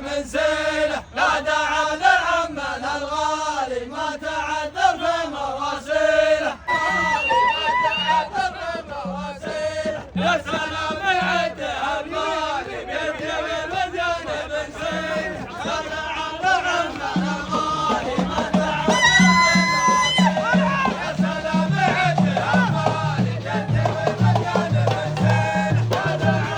من سيله لا داعى لعمنا الغالي ما تعذر في مواسيله يا سلام العده الغالي بيجيب المديان من سيله لا داعى لعمنا الغالي ما تعذر يا سلام العده الغالي بيجيب المديان من سيله لا داعى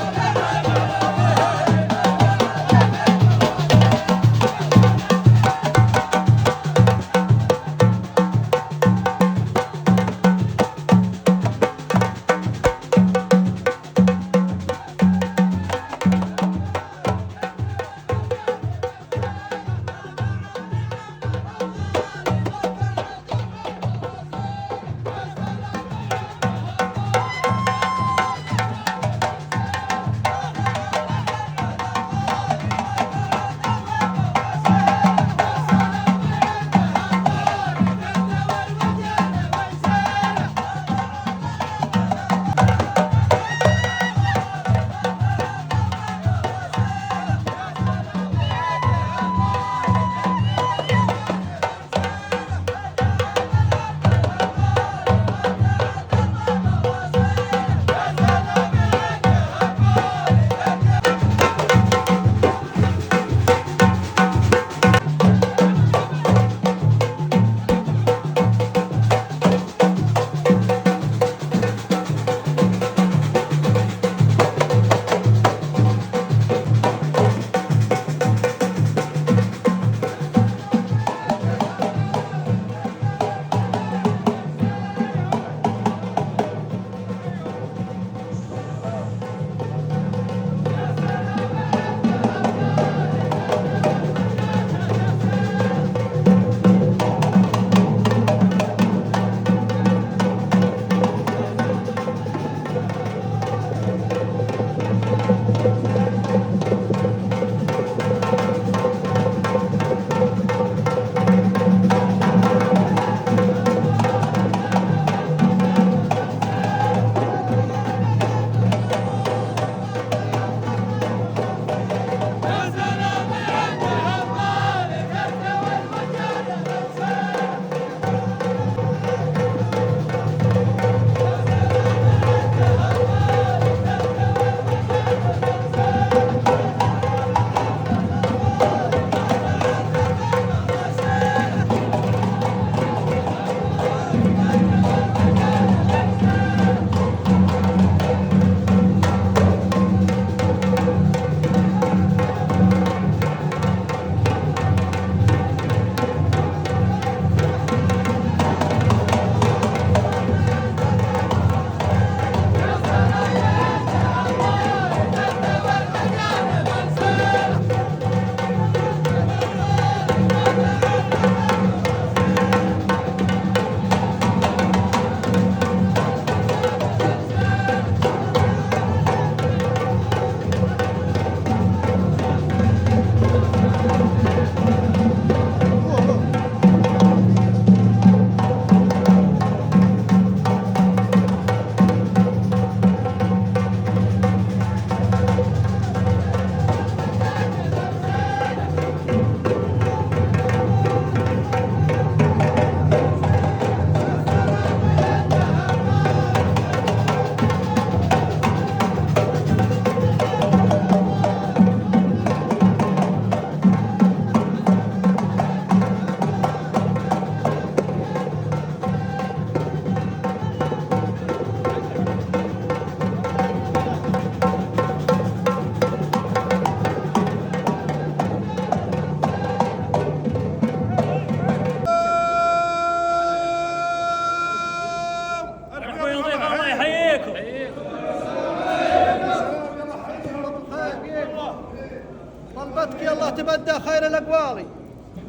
طلبتك يا الله تبدى خير الأقوال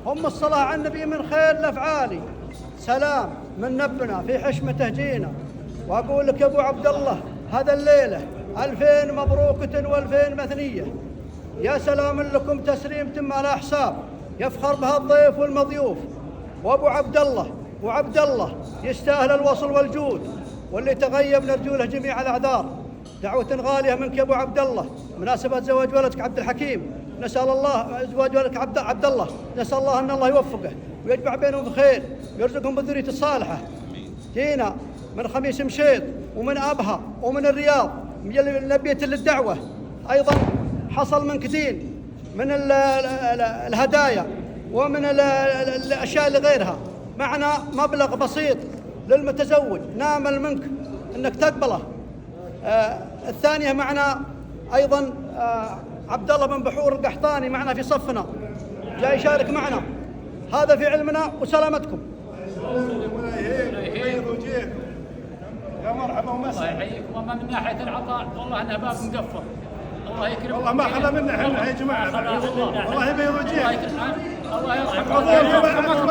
هم الصلاة على النبي من خير الأفعال. سلام من نبنا في حشمته جينا، وأقول لك يا أبو عبد الله هذا الليلة 2000 مبروكة و2000 مثنية. يا سلام لكم تسريمة على حساب يفخر بها الضيف والمضيوف. وأبو عبد الله يستاهل الوصل والجود، واللي تغيب نرجو له جميع الأعذار. دعوة غالية منك يا أبو عبد الله مناسبة زواج ولدك عبد الحكيم، نسأل الله زواج ولدك عبد الله، نسأل الله أن الله يوفقه ويجمع بينهم بخير ويرزقهم بالذرية الصالحة. جينا من خميس مشيط ومن أبها ومن الرياض ملبية للدعوة، أيضا حصل من كثير من الهدايا ومن الأشياء اللي غيرها. معنا مبلغ بسيط للمتزوج نامل منك أنك تقبله. الثانية معنا أيضا عبد الله بن بحور القحطاني معنا في صفنا، جاي يشارك معنا. هذا في علمنا وسلامتكم. يا مرحبا ومسهلا. الله يحييكم. وما من ناحيه العطاء والله انها باب مقفل. الله يكرمكم. والله ما خلا منا احنا يا جماعه. والله يبيض وجهك. الله يرحمكم.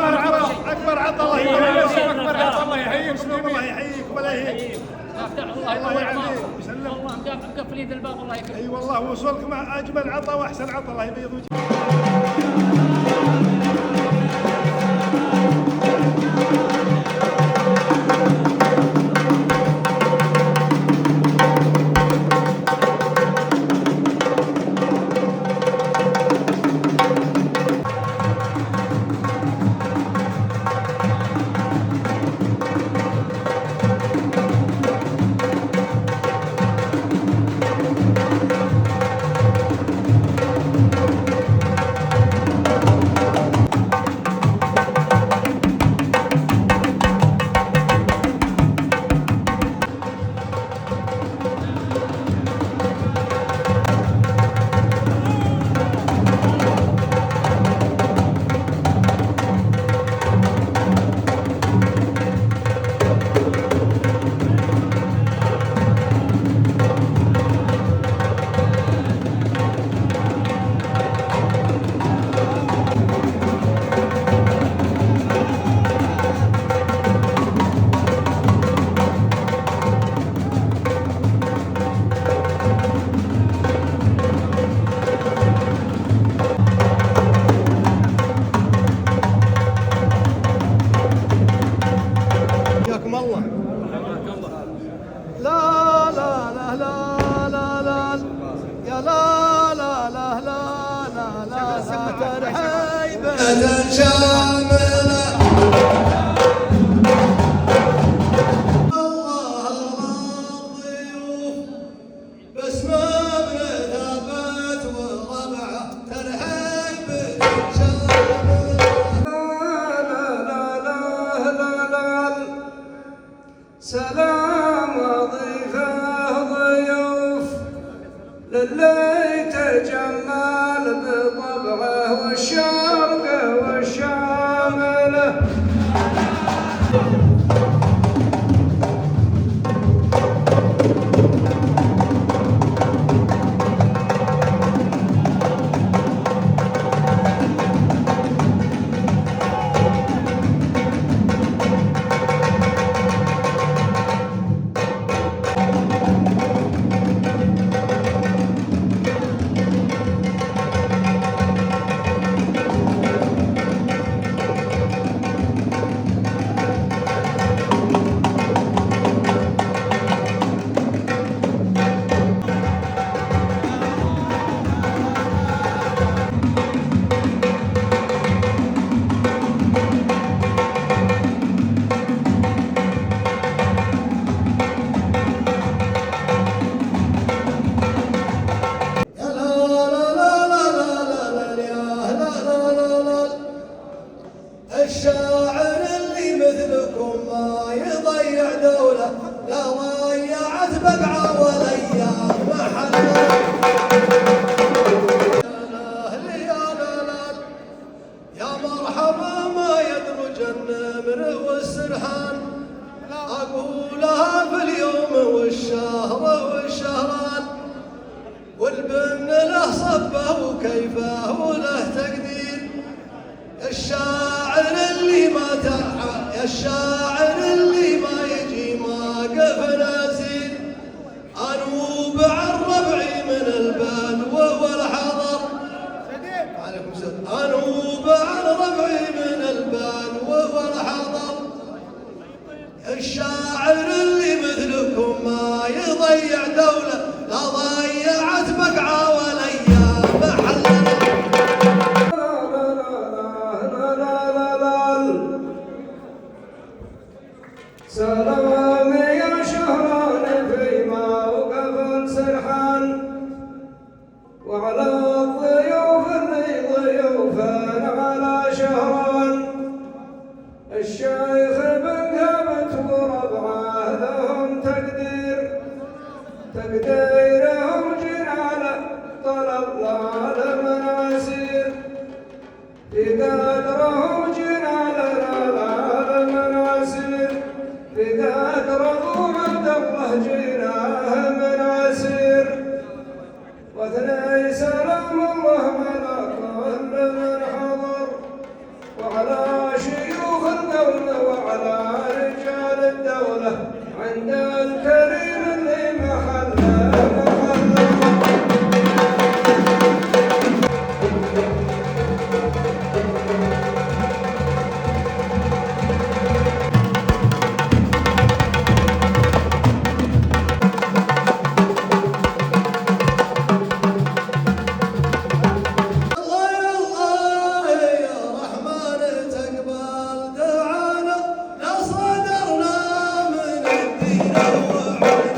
اكبر عطا الله يحييك. اكبر عطا الله يحييك. الله يحييك ولا يهيك. الله يعافيك ويسلمك. والله مقفلين الباب. الله يكرمك. اي والله وصولك مع اجمل عطا واحسن عطا. الله يبيض وجهك. سلام ضيفه ضيوف للي تجمل بطبعه والشرق والشامله. الشاعر اللي مثلكم ما يضيع دولة، لا ضيعت بقعة ولا ايام محله. يا مرحبا ما يدرج النمر والسرحان، اقولها في اليوم والشهر والشهران، والبن له صبه وكيفه وله تقدير. الشاعر اللي ما تعب، الشاعر اللي ما يجي ما قف نسير، انوب عن ربعي من البدو والحضر. عليكم السلام. انوب عن ربعي من البدو والحضر. الشاعر اللي مثلكم ما يضيع دولة، لا ضيعت بقعة ولا ايام محلنا. سلام يا شهران في موقف سرحان وعلى الضيوف اللي ضيوفان على شهران الشيخ بن ثابت وربعه لهم تقديرهم جناله طلب العالم عسير في قدرهم جناله العالم عسير في قدر ابو عبد الله جناه من عسير واثني سلام الله على كل من حضر وعلى شيوخ الدولة وعلى رجال الدولة عند الكريم اللي محله الدين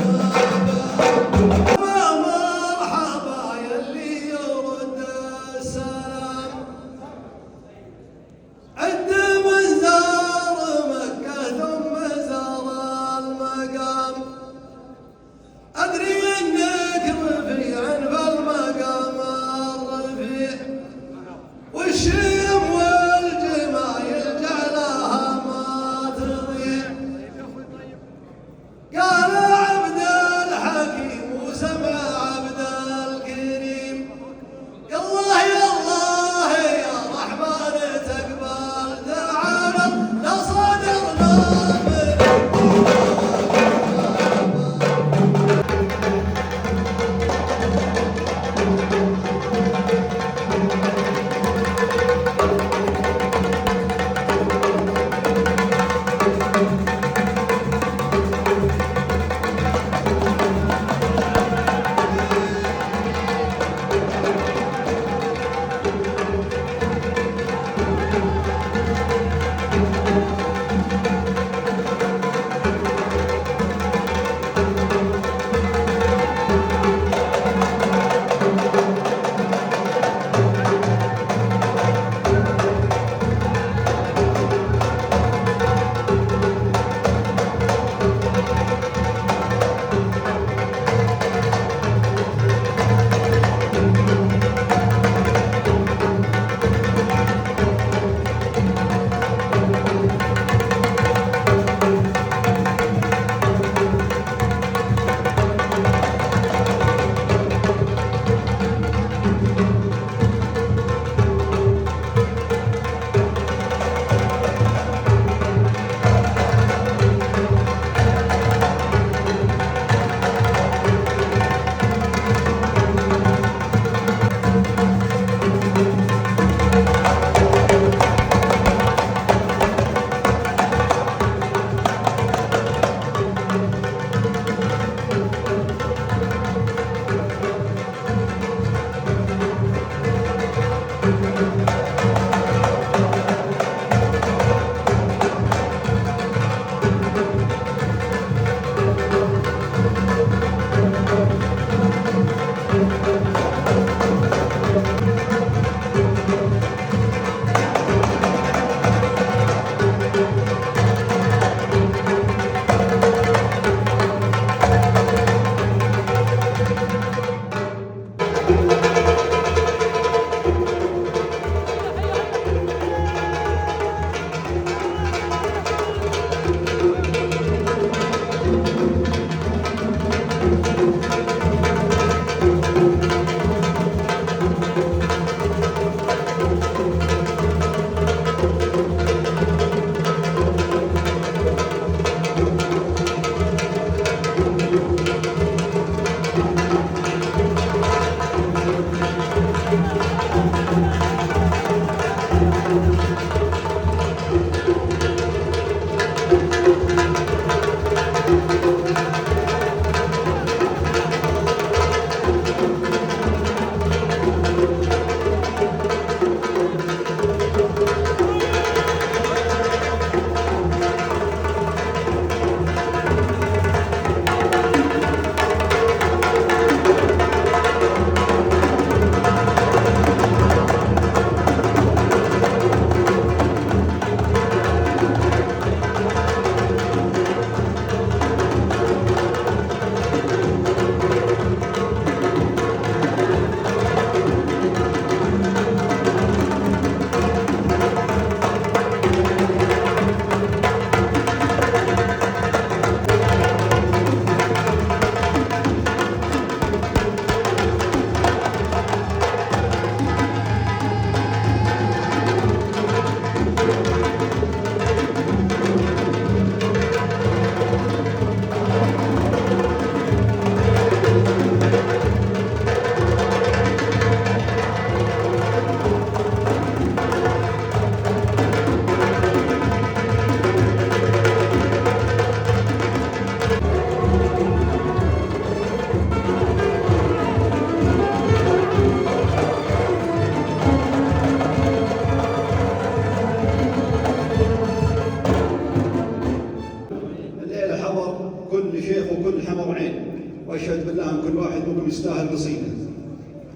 كل شيخ وكل حمر عين، واشهد بالله ان كل واحد منكم يستاهل قصيده.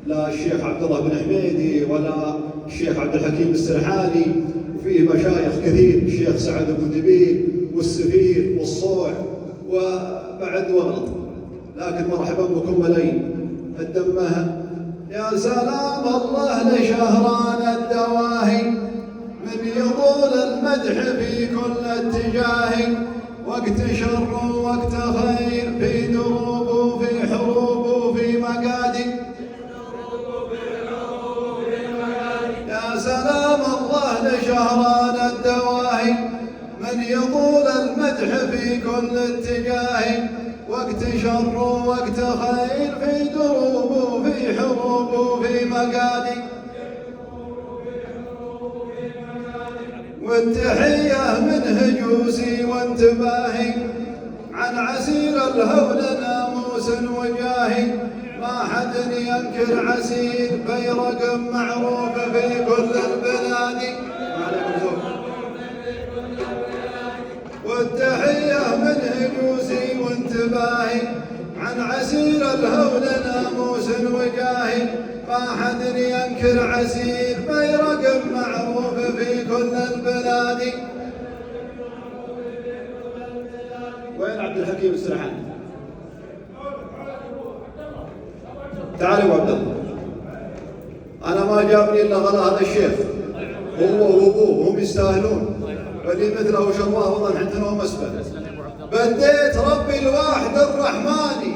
لا الشيخ عبد الله بن حميدي ولا الشيخ عبد الحكيم السرحاني، وفيه مشايخ كثير، الشيخ سعد بن دبيل والسفير والصوع وبعد وغلط، لكن مرحبا بكم ملايين. الدمها يا سلام الله لشهران الدواهي، من يطول المدح في كل اتجاه، وقت شر ووقت خير، في دروب وفي حروب وفي مقادي. يا سلام الله لشهران الدواهي، من يطول المدح في كل اتجاه، وقت شر ووقت خير، في دروب وفي حروب وفي مقادي. والتحية من هجوسي وانتباهي، عن عسير الهول ناموس وجاهي، ما حد ينكر عسير بيرق معروف في كل البلاد. والتحية من هجوسي وانتباهي، عن عسير الهول ناموس وجاهي، ما حد ينكر عسير بيرق معروف في كل البلاد. وين عبد الحكيم السرحاني؟ تعال يا عبد الله، انا ما جابني الا غلا هذا الشيخ، هو وابوه هم يستاهلون، واللي مثله شرواه والله عندنا ومسبه. بديت ربي الواحد الرحماني،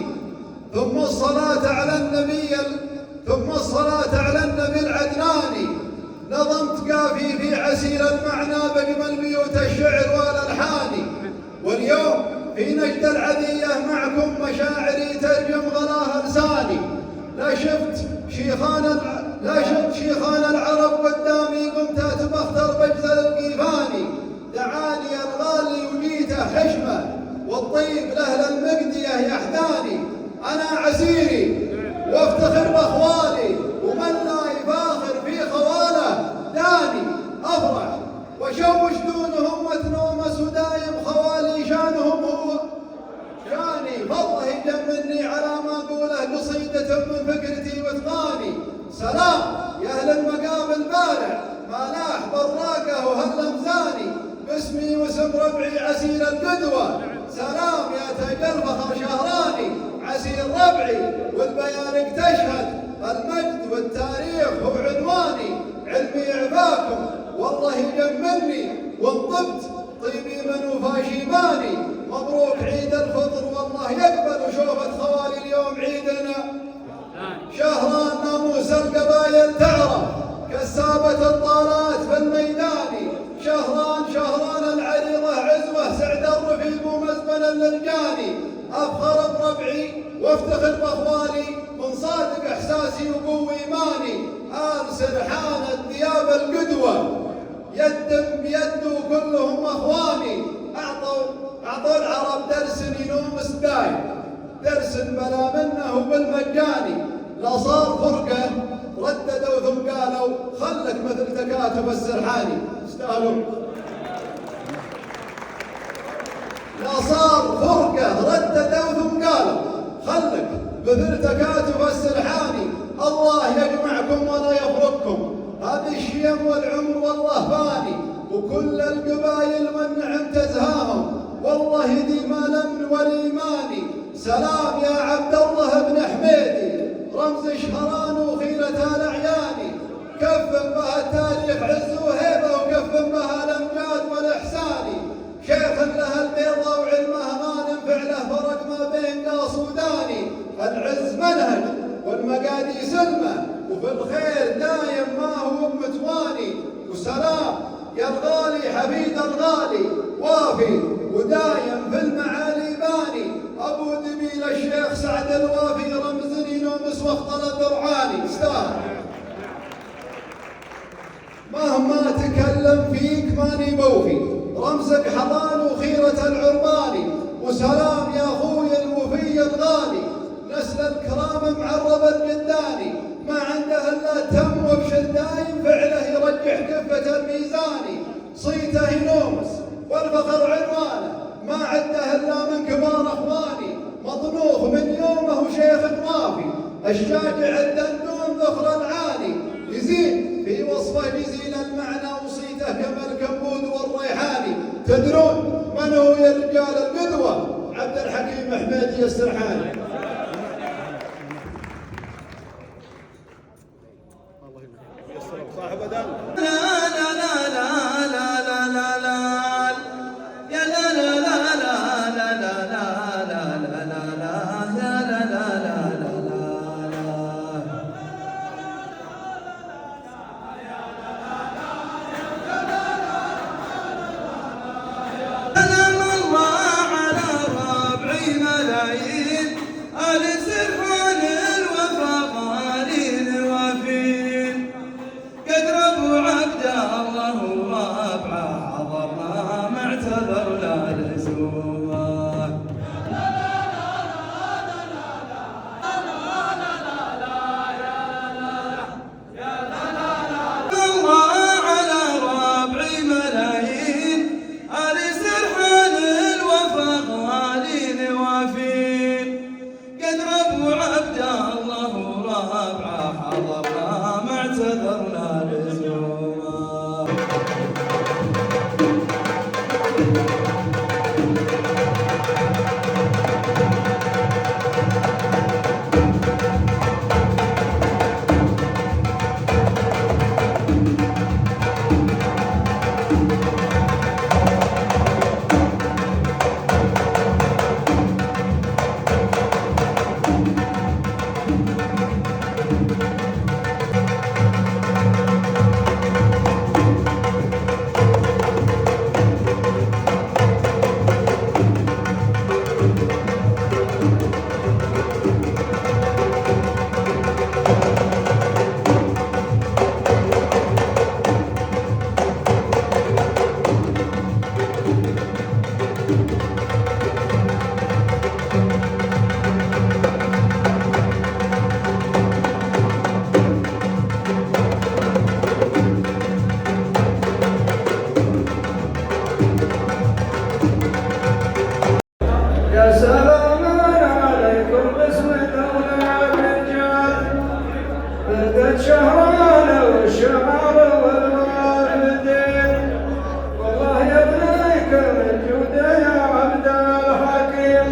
ثم الصلاة على النبي العدناني، نظمت قافي في عسير المعنى بجمل بيوت الشعر والالحان. واليوم في نجد العذية معكم مشاعري ترجم غلاها لساني. لا شفت شيخان العرب قدامي، قمت اتبختر بجزل القيفاني. دعاني الغالي وجيته حشمه، والطيب لاهل المقديه يحداني. انا عسيري وافتخر باخوالي، ومن لا يفاخر في خواله داني. افرح وشوش دونهم وتنومس، ودايم خوالي شانهم هو شاني. فالله يجمني على ما اقوله قصيده من فكرتي واتقاني. سلام يا اهل المقام البارع، ملاح براقه وهاللمزاني، باسمي واسم ربعي عسير القدوه. سلام يا تاج الفخر شهراني، عسير ربعي والبيانق تشهد، المجد والتاريخ هو عنواني. علمي عفاكم والله يجملني، وانطبت طيبي من وفاشيباني. مبروك عيد الفطر والله يقبل، وشوفت خوالي اليوم عيدنا. شهران ناموس القبايل تعرف، كسابة الطالات في الميدان. شهران العريضة عزوة، سعد الرفيق ومزبن اللرجاني. أفخر بربعي وافتخر بأخوالي، من صادق إحساسي وقوة إيماني. آل سرحان الدياب القدوة، يد بيد وكلهم أخواني. أعطوا العرب درس ينوم سداي، درس بلا منه وبالمجاني. لا صار فرقة رددوا ثم قالوا، خلك مثل تكاتب السرحاني. استاهلوا. لا صار فرقة رددوا ثم قالوا، خلك مثل تكاتب السرحاني. الله يجمعكم ولا يفرقكم، هذه الشيم والعمر والله فاني. وكل القبايل والنعم تزهاهم، والله ديم الامن والايمان. سلام يا عبد الله بن حميدي، رمز شهران وخيرة الاعيان. كفن بها التاريخ عز وهيبه، وكفن بها الامجاد والاحسان. شيخ له البيضه وعلمه ما ننفع له، فرق ما بين قاص وداني. العز منهج والمقادي سلمه، وفي الخير دايم ما هو متواني. وسلام يا الغالي حفيد الغالي، وافي ودايم في المعالي باني. ابو دبيل الشيخ سعد الوافي، رمز ينومس واخطل الدرعاني. استاهل. مهما تكلم فيك ماني بوفي، رمزك حضان وخيرة العرباني. وسلام يا اخوي الوفي الغالي، نسل الكرام معرب الجداني. ما عنده الا تم وبشر دايم، فعله يرجح كفة الميزاني. صيته ينومس والفخر عنوانه، ما عنده الا من كبار اخوانه. شيخ وافي الشاجع الدندون ذخر العاني، يزين في وصفه جزيل المعنى وصيته كما الكبود والريحاني. تدرون من هو يا رجال القدوة؟ عبد الحكيم حميدي السرحاني. صاحب لا لا لا لا لا لا لا يا لا لا لا لا لا لا لا لا لا لا يا لا لا لا لا سلام الله على ربعي ملايين آل سرحان الوفا غالين وافين قدر ابو عبد الله وربعه حضرنا معتذر لا لزومه. الله على ربعي ملايين آل سرحان الوفا غالين وافين قدر ابو عبد الله وربعه حضرنا معتذر لا لزومه. يا سلام عليكم باسم دولة الرجال، بدت شهران والشعر والوالدين، والله يبنيك من جوده يا عبد الحكيم،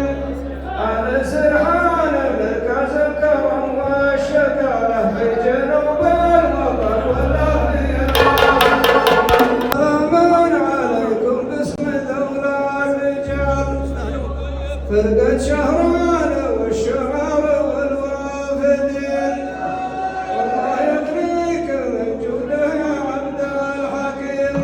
على سرحان مركز الكرم والشكالة في جنوب الوطن ولا في سلام عليكم باسم دولة الرجال، فرقت شهران والشعر والوافدين، والله يدريك من جوده يا عبد الحكيم،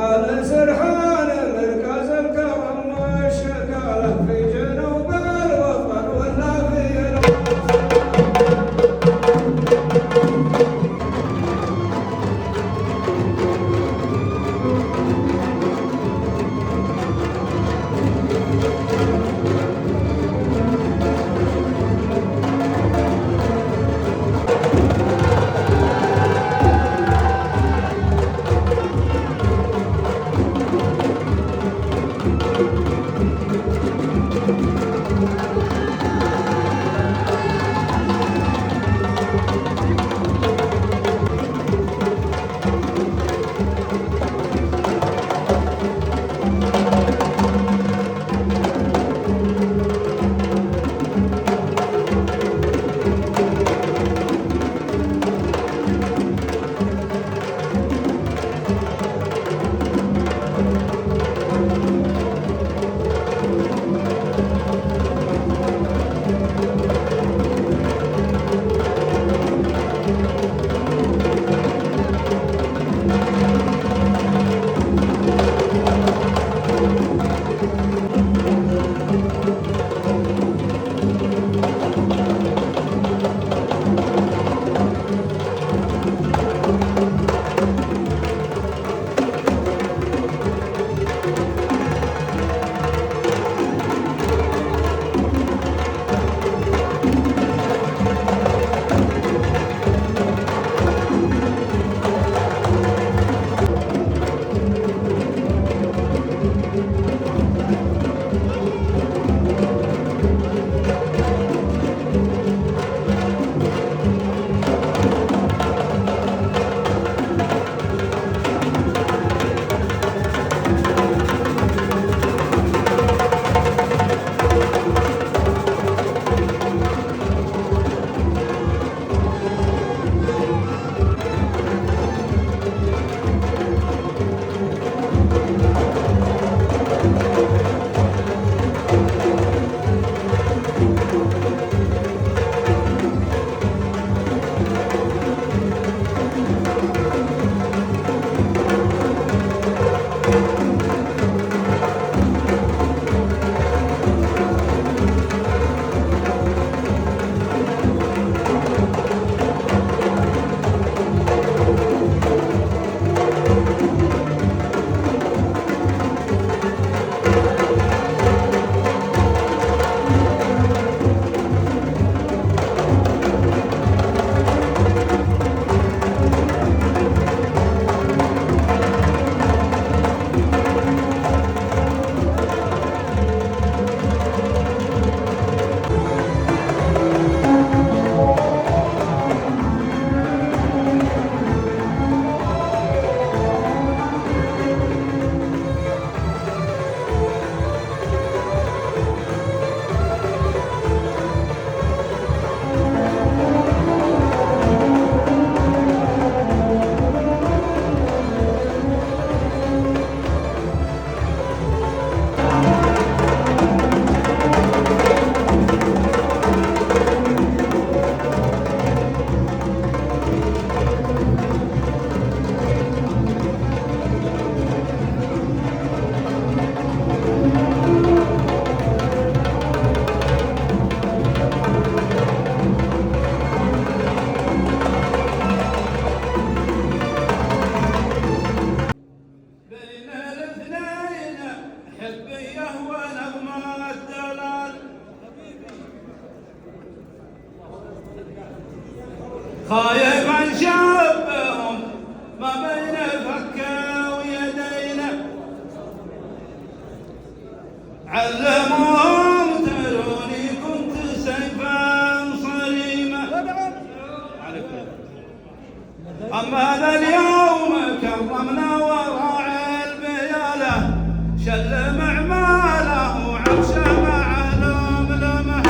على سرحان مركز الكرم والشكالة في جنوب الوطن ولا في خايف عن شابهم ما بين فكه ويدينا علموهم تروني كنت سيفا صريما أما هذا اليوم كرمنا وراعي البياله شل معماله وعرشه مع لملمه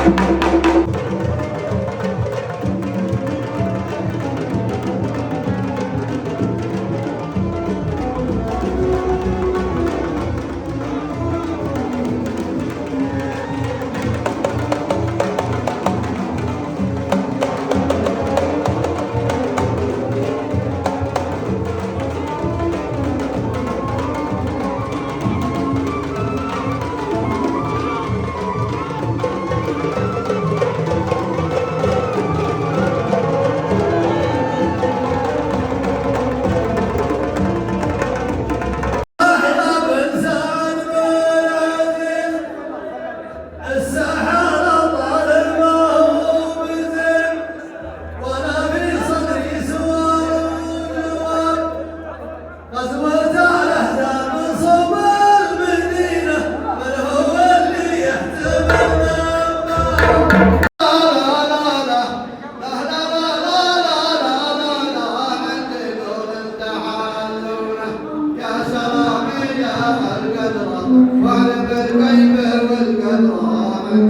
وعلى بالكيف والقدر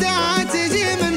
الوداع تجي من